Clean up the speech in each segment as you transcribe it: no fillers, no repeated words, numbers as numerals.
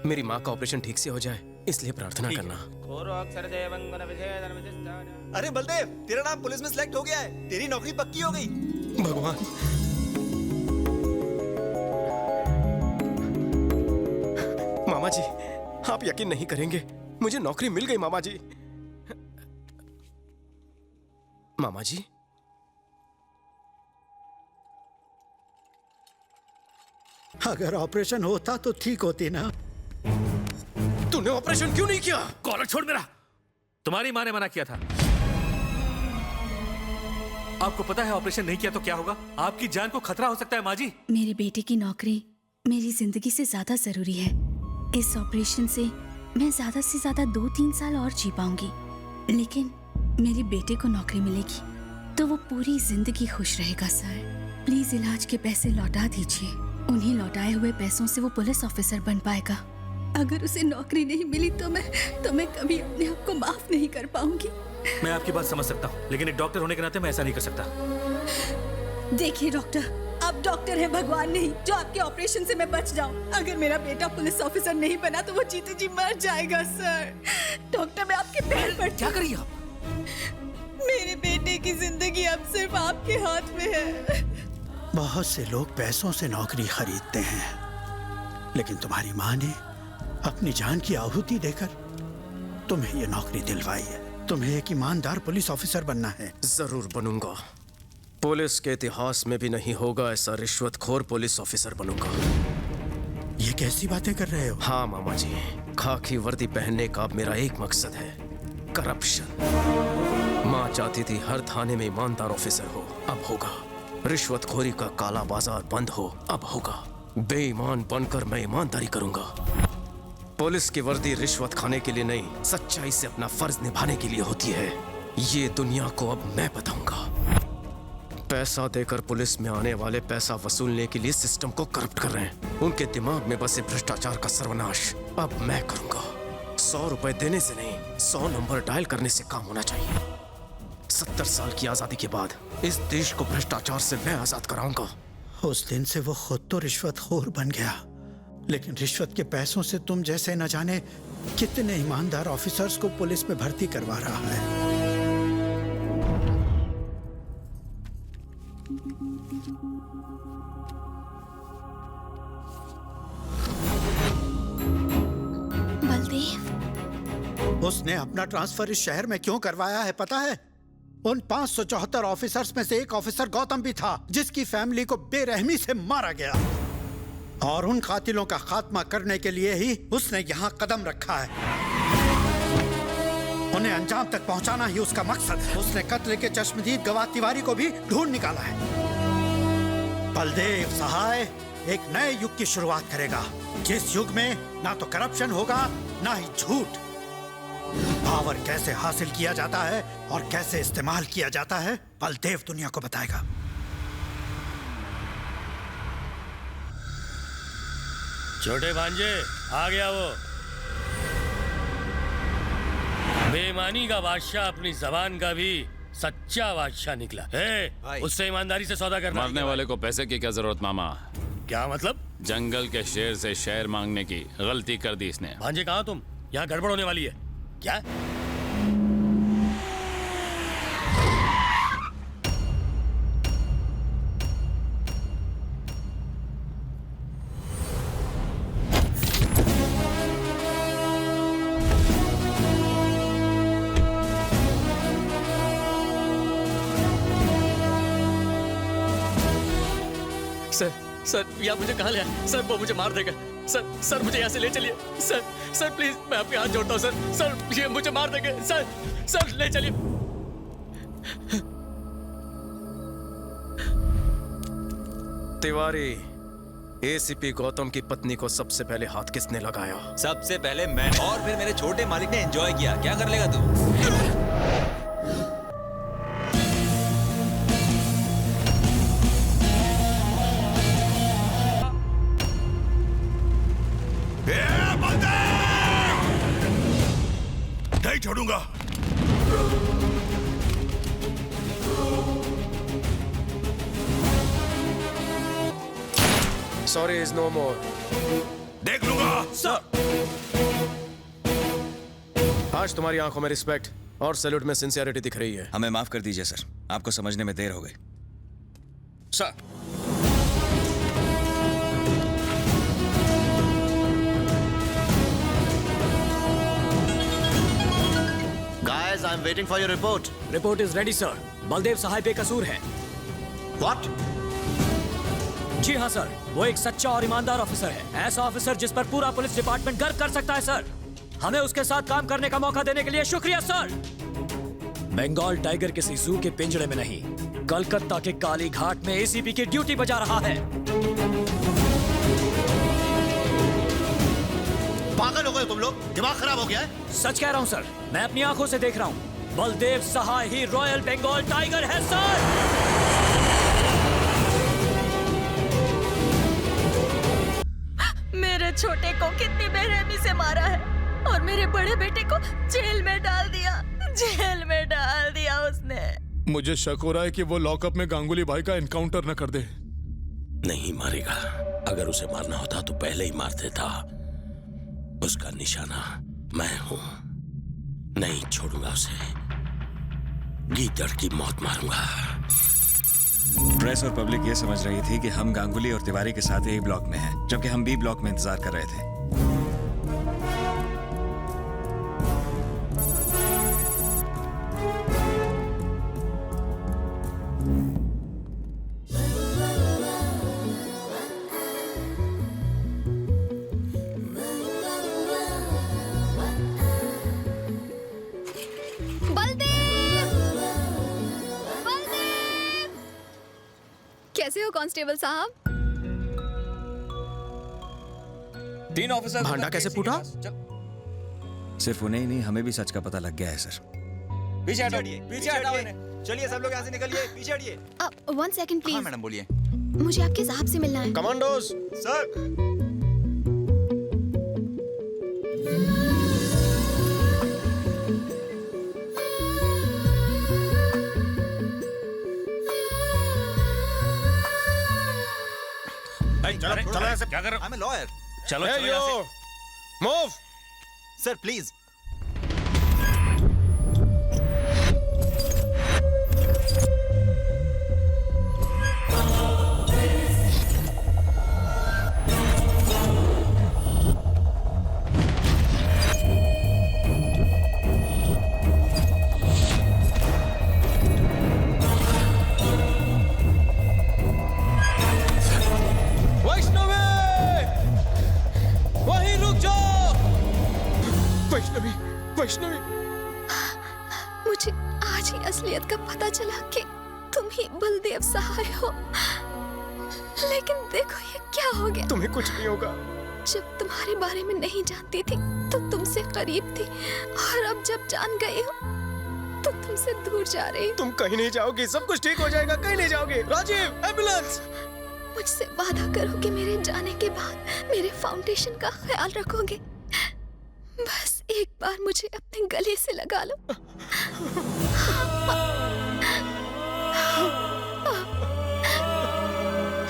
मेरी माँ का ऑपरेशन ठीक से हो जाए, इसलिए प्रार्थना करना। अरे बलदेव, तेरा नाम पुलिस में सिलेक्ट हो गया है, तेरी नौकरी पक्की हो गई। भगवान, मामा जी, आप यकीन नहीं करेंगे, मुझे नौकरी मिल गई मामा जी। मामा जी, अगर ऑपरेशन होता तो ठीक होती ना। तूने ऑपरेशन क्यों नहीं किया? कॉलर छोड़ मेरा। तुम्हारी माँ ने मना किया था। आपको पता है ऑपरेशन नहीं किया तो क्या होगा? आपकी जान को खतरा हो सकता है माँ जी। मेरे बेटे की नौकरी मेरी जिंदगी से ज्यादा जरूरी है। इस ऑपरेशन से मैं ज्यादा से ज्यादा 2-3 साल और जी पाऊंगी, लेकिन मेरे बेटे को नौकरी मिलेगी तो वो पूरी जिंदगी खुश रहेगा। सर, प्लीज इलाज के पैसे लौटा दीजिए। उन्हीं लौटाए हुए पैसों से वो पुलिस ऑफिसर बन पाएगा। अगर उसे नौकरी नहीं मिली तो मैं कभी अपने आप को माफ नहीं कर पाऊंगी। मैं आपकी बात समझ सकता हूँ, लेकिन एक डॉक्टर होने के नाते मैं ऐसा नहीं कर सकता। देखिए डॉक्टर, आप डॉक्टर हैं, भगवान नहीं, जो आपके ऑपरेशन से मैं बच जाऊं। अगर मेरा बेटा पुलिस ऑफिसर नहीं बना तो वो जीते जी मर जाएगा। सर, डॉक्टर, मैं आपके पैर पर क्या करिए आप? मेरे बेटे की जिंदगी अब सिर्फ आपके हाथ में है। बहुत से लोग पैसों से नौकरी खरीदते हैं, लेकिन तुम्हारी माँ ने अपनी जान की आहुति देकर तुम्हें ये नौकरी दिलवाई है। तुम्हें एक ईमानदार पुलिस ऑफिसर बनना है। जरूर बनूंगा। पुलिस के इतिहास में भी नहीं होगा ऐसा रिश्वतखोर पुलिस ऑफिसर बनूंगा। ये कैसी बातें कर रहे हो? हाँ मामा जी, खाकी वर्दी पहनने का अब मेरा एक मकसद है, करप्शन। माँ चाहती थी हर थाने में ईमानदार ऑफिसर हो, अब होगा। रिश्वतखोरी का काला बाजार बंद हो, अब होगा। बेईमान बनकर मैं ईमानदारी करूंगा। पुलिस की वर्दी रिश्वत खाने के लिए नहीं, सच्चाई से अपना फर्ज निभाने के लिए होती है। ये दुनिया को अब मैं बताऊंगा। पैसा देकर पुलिस में आने वाले पैसा वसूलने के लिए सिस्टम को करप्ट कर रहे हैं। उनके दिमाग में बसे भ्रष्टाचार का सर्वनाश अब मैं करूंगा। 100 रुपए देने से नहीं, 100 नंबर डायल करने से काम होना चाहिए। 70 साल की आजादी के बाद इस देश को भ्रष्टाचार से मैं आजाद कराऊंगा। उस दिन से वो खुद तो रिश्वतखोर बन गया, लेकिन रिश्वत के पैसों से तुम जैसे न जाने कितने ईमानदार ऑफिसर्स को पुलिस में भर्ती करवा रहा है। बलदेव, उसने अपना ट्रांसफर इस शहर में क्यों करवाया है पता है? उन 574 ऑफिसर्स में से एक ऑफिसर गौतम भी था, जिसकी फैमिली को बेरहमी से मारा गया। और उन कातिलों का खात्मा करने के लिए ही उसने यहाँ कदम रखा है। उन्हें अंजाम तक पहुंचाना ही उसका मकसद है। उसने कत्ल के चश्मदीद गवाह तिवारी को भी ढूंढ निकाला है। बलदेव सहाय एक नए युग की शुरुआत करेगा, जिस युग में ना तो करप्शन होगा ना ही झूठ। पावर कैसे हासिल किया जाता है और कैसे इस्तेमाल किया जाता है, बलदेव दुनिया को बताएगा। छोटे भांजे, आ गया वो। बेईमानी का बादशाह अपनी जबान का भी सच्चा बादशाह निकला है। उससे ईमानदारी से सौदा करना। मरने वाले को पैसे की क्या जरूरत मामा? क्या मतलब? जंगल के शेर से शेर मांगने की गलती कर दी इसने। भांजे कहाँ तुम? यहाँ गड़बड़ होने वाली है। क्या? सर, यहाँ मुझे कहाँ ले आए? सर, वो मुझे मार देगा। सर, मुझे यहाँ से ले चलिए। सर, प्लीज, मैं आपके हाथ जोड़ता हूँ सर, ये मुझे मार देंगे। सर, ले चलिए। तिवारी, एसीपी गौतम की पत्नी को सबसे पहले हाथ किसने लगाया? सबसे पहले मैं, और फिर मेरे छोटे मालिक ने एंजॉय किया। क्या कर लेगा तू? नहीं छोड़ूंगा। Sorry is no more. देख लूंगा। सर, आज तुम्हारी आंखों में रिस्पेक्ट और सैल्यूट में सिंसियरिटी दिख रही है। हमें माफ कर दीजिए सर, आपको समझने में देर हो गई। Sir Guys, I'm waiting for your report. Report is ready sir. Baldev Sahay बेकसूर है। What? जी हाँ सर, वो एक सच्चा और ईमानदार ऑफिसर है। ऐसा ऑफिसर जिस पर पूरा पुलिस डिपार्टमेंट गर्व कर सकता है सर। हमें उसके साथ काम करने का मौका देने के लिए शुक्रिया सर। बंगाल टाइगर किसी जू के पिंजरे में नहीं, कलकत्ता के काली घाट में एसीपी की ड्यूटी बजा रहा है। पागल हो गए तुम लोग? दिमाग खराब हो गया है? सच कह रहा हूँ सर, मैं अपनी आंखों से देख रहा हूँ। बलदेव सहाय ही रॉयल बंगाल टाइगर है सर। मेरे छोटे को कितनी बेरहमी से मारा है और मेरे बड़े बेटे को जेल में डाल दिया। जेल में डाल दिया उसने। मुझे शक हो रहा है कि वो लॉकअप में गांगुली भाई का एनकाउंटर न कर दे। नहीं मारेगा। अगर उसे मारना होता तो पहले ही मार देता। उसका निशाना मैं हूं। नहीं छोड़ूंगा उसे। गीदड़ की मौत मारूंगा। प्रेस और पब्लिक ये समझ रही थी कि हम गांगुली और तिवारी के साथ ए ब्लॉक में हैं, जबकि हम बी ब्लॉक में इंतजार कर रहे थे। कैसे हो कांस्टेबल साहब? 3 ऑफिसर भांडा कैसे फूटा? सिर्फ उन्हें ही नहीं, हमें भी सच का पता लग गया है सर। पीछे हटिए, पीछे हटाओ इन्हें। चलिए सब लोग यहाँ से निकलिए, पीछे हटिए। 1 सेकंड प्लीज। हाँ मैडम बोलिए। मुझे आपके साहब से मिलना है। Commandos sir. चलो ऐसे क्या कर रहे हो? I'm a lawyer. चलो Hey, चलो यहाँ yo! Move! Sir, please. Vaishnavi, मुझे आज ही असलियत का पता चला कि तुम ही बलदेव सहाय हो। लेकिन देखो ये क्या हो गया। तुम्हें कुछ नहीं होगा। जब तुम्हारे बारे में नहीं जानती थी तो तुमसे करीब थी, और अब जब जान गई हो तो तुमसे दूर जा रही। तुम कहीं नहीं जाओगी, सब कुछ ठीक हो जाएगा, कहीं नहीं जाओगे। राजीव, एम्बुलेंस। मुझसे वादा करो कि मेरे जाने के बाद मेरे फाउंडेशन का ख्याल रखोगे। बस एक बार मुझे अपने गले से लगा लो।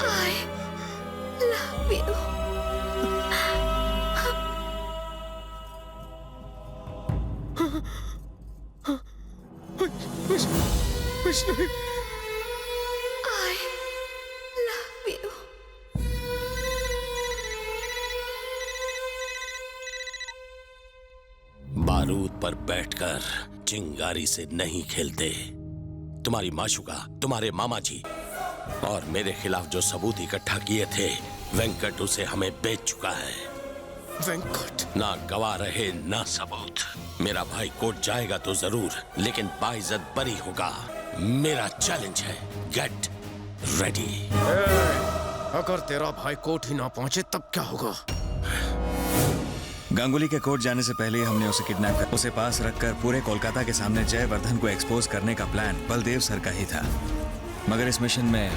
I love you. Vaishnavi, I love you. बारूद पर बैठकर चिंगारी से नहीं खेलते। तुम्हारी माशुका, तुम्हारे मामा जी और मेरे खिलाफ जो सबूत इकट्ठा किए थे, वेंकट उसे हमें बेच चुका है। वेंकट? ना गवाह रहे ना सबूत। मेरा भाई कोर्ट जाएगा तो जरूर, लेकिन बाइज्जत बरी होगा। मेरा चैलेंज है, गेट रेडी। अगर तेरा भाई कोर्ट ही ना पहुंचे तब क्या होगा? गांगुली के कोर्ट जाने से पहले हमने उसे किडनैप कर उसे पास रखकर पूरे कोलकाता के सामने जयवर्धन को एक्सपोज करने का प्लान बलदेव सर का ही था। मगर इस मिशन में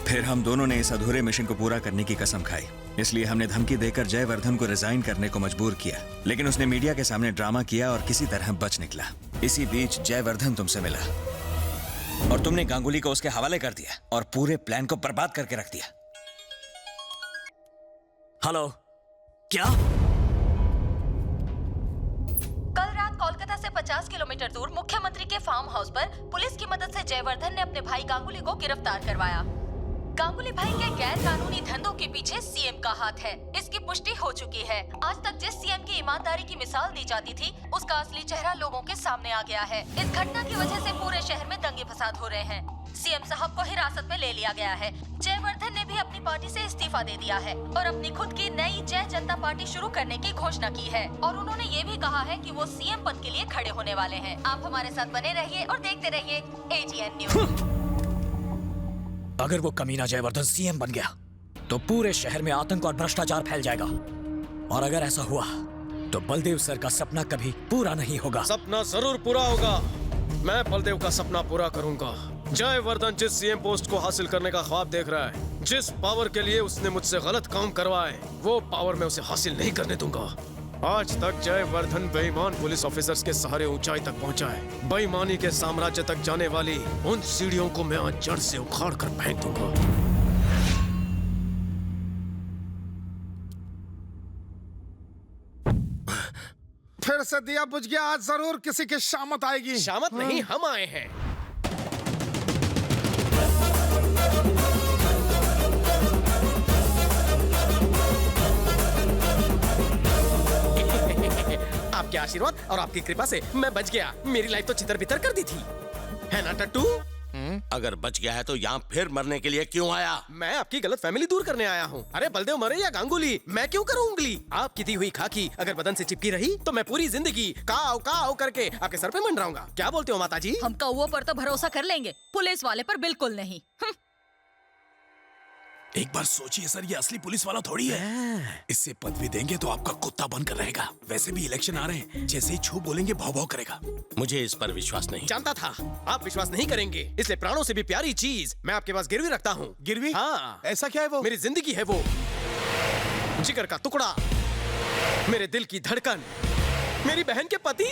फिर हम दोनों ने इस अधूरे मिशन को पूरा करने की कसम खाई। इसलिए हमने धमकी देकर जयवर्धन को रिजाइन करने को मजबूर किया, लेकिन उसने मीडिया के सामने ड्रामा किया और किसी तरह बच निकला। इसी बीच जयवर्धन तुमसे मिला और तुमने गांगुली को उसके हवाले कर दिया और पूरे प्लान को बर्बाद करके रख दिया। हेलो, क्या 50 किलोमीटर दूर मुख्यमंत्री के फार्म हाउस पर पुलिस की मदद से जयवर्धन ने अपने भाई गांगुली को गिरफ्तार करवाया। गांगुली भाई के गैर कानूनी धंधों के पीछे सीएम का हाथ है, इसकी पुष्टि हो चुकी है। आज तक जिस सीएम की ईमानदारी की मिसाल दी जाती थी, उसका असली चेहरा लोगों के सामने आ गया है। इस घटना की वजह से पूरे शहर में दंगे फसाद हो रहे हैं। सीएम साहब को हिरासत में ले लिया गया है। जयवर्धन ने भी अपनी पार्टी से इस्तीफा दे दिया है और अपनी खुद की नई जय जनता पार्टी शुरू करने की घोषणा की है। और उन्होंने ये भी कहा है कि वो सीएम पद के लिए खड़े होने वाले हैं। आप हमारे साथ बने रहिए और देखते रहिए AGN न्यूज़। अगर वो कमीना जयवर्धन सीएम बन गया तो पूरे शहर में आतंक और भ्रष्टाचार फैल जाएगा, और अगर ऐसा हुआ तो बलदेव सर का सपना कभी पूरा नहीं होगा। सपना जरूर पूरा होगा। मैं बलदेव का सपना पूरा करूंगा। जयवर्धन जिस सीएम पोस्ट को हासिल करने का ख्वाब देख रहा है, जिस पावर के लिए उसने मुझसे गलत काम करवाए, वो पावर मैं उसे हासिल नहीं करने दूंगा। आज तक जयवर्धन बेईमान पुलिस ऑफिसर्स के सहारे ऊंचाई तक पहुंचा है। बेईमानी के साम्राज्य तक जाने वाली उन सीढ़ियों को मैं आज जड़ से उखाड़ कर फेंक दूंगा। फिर से दिया बुझ गया। आज जरूर किसी की शामत आएगी। शामत नहीं, हम आए हैं। आपके आशीर्वाद और आपकी कृपा से मैं बच गया। मेरी लाइफ तो छितर-बितर कर दी थी, है ना टट्टू? अगर बच गया है तो यहाँ फिर मरने के लिए क्यों आया? मैं आपकी गलत फैमिली दूर करने आया हूँ। अरे बलदेव मरे या गांगुली, मैं क्यों करूँ उंगली? आपकी दी हुई खाकी अगर बदन से चिपकी रही तो मैं पूरी जिंदगी काव करके आपके सर पे मंडराऊंगा। क्या बोलते हो माता जी? हम कौओं पर तो भरोसा कर लेंगे, पुलिस वाले पर बिल्कुल नहीं। एक बार सोचिए सर, ये असली पुलिस वाला थोड़ी है। इससे पदवी देंगे तो आपका कुत्ता बनकर रहेगा। वैसे भी इलेक्शन आ रहे हैं, जैसे ही छू बोलेंगे भाव भाव करेगा। मुझे इस पर विश्वास नहीं। जानता था आप विश्वास नहीं करेंगे, इसलिए प्राणों से भी प्यारी चीज मैं आपके पास गिरवी रखता हूँ। गिरवी? हाँ। ऐसा क्या है वो? मेरी जिंदगी है वो, जिगर का टुकड़ा, मेरे दिल की धड़कन, मेरी बहन के पति।